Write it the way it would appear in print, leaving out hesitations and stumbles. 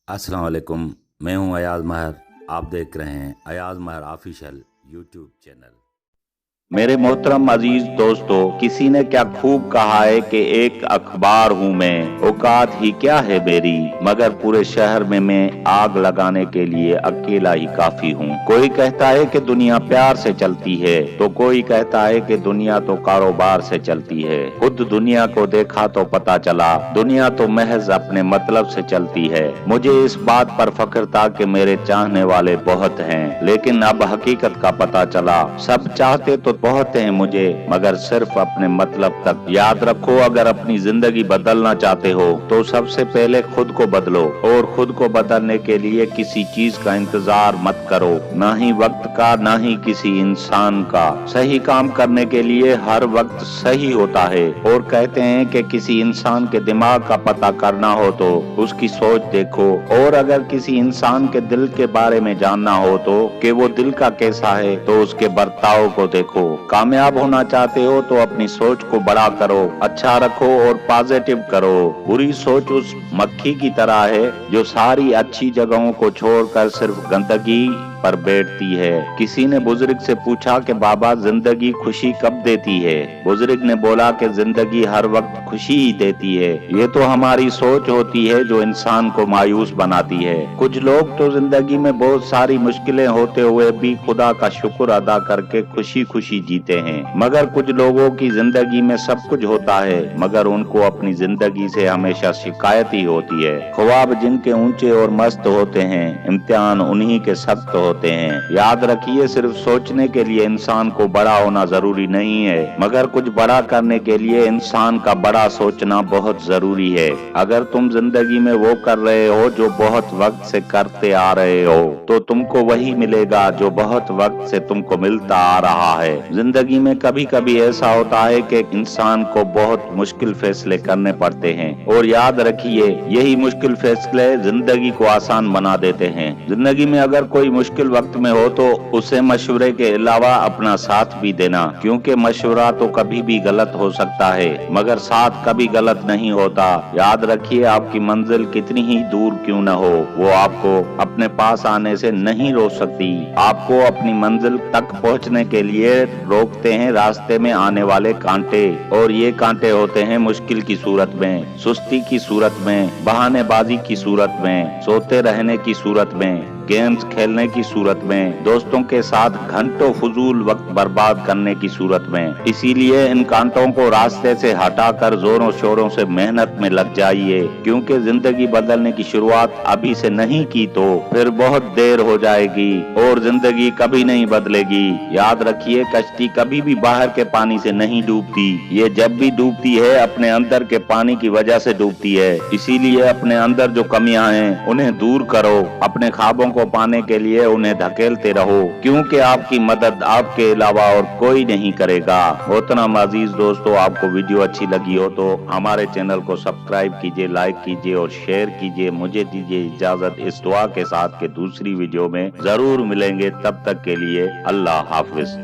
अस्सलाम वालेकुम। मैं हूं अयाज महर। आप देख रहे हैं अयाज महर ऑफिशियल यूट्यूब चैनल। मेरे मोहतरम अजीज दोस्तों, किसी ने क्या खूब कहा है कि एक अखबार हूँ मैं, औकात ही क्या है मेरी, मगर पूरे शहर में मैं आग लगाने के लिए अकेला ही काफी हूँ। कोई कहता है कि दुनिया प्यार से चलती है, तो कोई कहता है कि दुनिया तो कारोबार से चलती है। खुद दुनिया को देखा तो पता चला, दुनिया तो महज अपने मतलब से चलती है। मुझे इस बात पर फख्र था कि मेरे चाहने वाले बहुत हैं, लेकिन अब हकीकत का पता चला, सब चाहते तो बहुत हैं मुझे, मगर सिर्फ अपने मतलब तक। याद रखो, अगर अपनी जिंदगी बदलना चाहते हो तो सबसे पहले खुद को बदलो, और खुद को बदलने के लिए किसी चीज का इंतजार मत करो, ना ही वक्त का, ना ही किसी इंसान का। सही काम करने के लिए हर वक्त सही होता है, और कहते हैं कि किसी इंसान के दिमाग का पता करना हो तो उसकी सोच देखो, और अगर किसी इंसान के दिल के बारे में जानना हो तो कि वो दिल का कैसा है तो उसके बर्ताव को देखो। कामयाब होना चाहते हो तो अपनी सोच को बड़ा करो, अच्छा रखो और पॉजिटिव करो। बुरी सोच उस मक्खी की तरह है जो सारी अच्छी जगहों को छोड़कर सिर्फ गंदगी पर बैठती है। किसी ने बुजुर्ग से पूछा कि बाबा, जिंदगी खुशी कब देती है? बुजुर्ग ने बोला कि जिंदगी हर वक्त खुशी ही देती है। ये तो हमारी सोच होती है जो इंसान को मायूस बनाती है। कुछ लोग तो जिंदगी में बहुत सारी मुश्किलें होते हुए भी खुदा का शुक्र अदा करके खुशी खुशी जीते हैं, मगर कुछ लोगों की जिंदगी में सब कुछ होता है, मगर उनको अपनी जिंदगी से हमेशा शिकायत ही होती है। ख्वाब जिनके ऊंचे और मस्त होते हैं, इम्तिहान उन्हीं के सख्त होते हैं। याद रखिए, सिर्फ सोचने के लिए इंसान को बड़ा होना जरूरी नहीं है, मगर कुछ बड़ा करने के लिए इंसान का बड़ा सोचना बहुत जरूरी है। अगर तुम जिंदगी में वो कर रहे हो जो बहुत वक्त से करते आ रहे हो, तो तुमको वही मिलेगा जो बहुत वक्त से तुमको मिलता आ रहा है। जिंदगी में कभी कभी ऐसा होता है कि इंसान को बहुत मुश्किल फैसले करने पड़ते हैं, और याद रखिए, यही मुश्किल फैसले जिंदगी को आसान बना देते हैं। जिंदगी में अगर कोई मुश्किल वक्त में हो तो उसे मशवरे के अलावा अपना साथ भी देना, क्योंकि मशवरा तो कभी भी गलत हो सकता है, मगर साथ कभी गलत नहीं होता। याद रखिए, आपकी मंजिल कितनी ही दूर क्यों न हो, वो आपको अपने पास आने से नहीं रोक सकती। आपको अपनी मंजिल तक पहुंचने के लिए रोकते हैं रास्ते में आने वाले कांटे, और ये कांटे होते हैं मुश्किल की सूरत में, सुस्ती की सूरत में, बहानेबाजी की सूरत में, सोते रहने की सूरत में, गेम्स खेलने की सूरत में, दोस्तों के साथ घंटों फजूल वक्त बर्बाद करने की सूरत में। इसीलिए इन कांटों को रास्ते से हटाकर जोरों शोरों से मेहनत में लग जाइए, क्योंकि जिंदगी बदलने की शुरुआत अभी से नहीं की तो फिर बहुत देर हो जाएगी और जिंदगी कभी नहीं बदलेगी। याद रखिए, कश्ती कभी भी बाहर के पानी से नहीं डूबती, ये जब भी डूबती है अपने अंदर के पानी की वजह से डूबती है। इसीलिए अपने अंदर जो कमियां हैं उन्हें दूर करो, अपने ख्वाबों को पाने के लिए उन्हें धकेलते रहो, क्योंकि आपकी मदद आपके अलावा और कोई नहीं करेगा। मोहतरम अजीज दोस्तों, आपको वीडियो अच्छी लगी हो तो हमारे चैनल को सब्सक्राइब कीजिए, लाइक कीजिए और शेयर कीजिए। मुझे दीजिए इजाजत इस दुआ के साथ कि दूसरी वीडियो में जरूर मिलेंगे। तब तक के लिए अल्लाह हाफिज।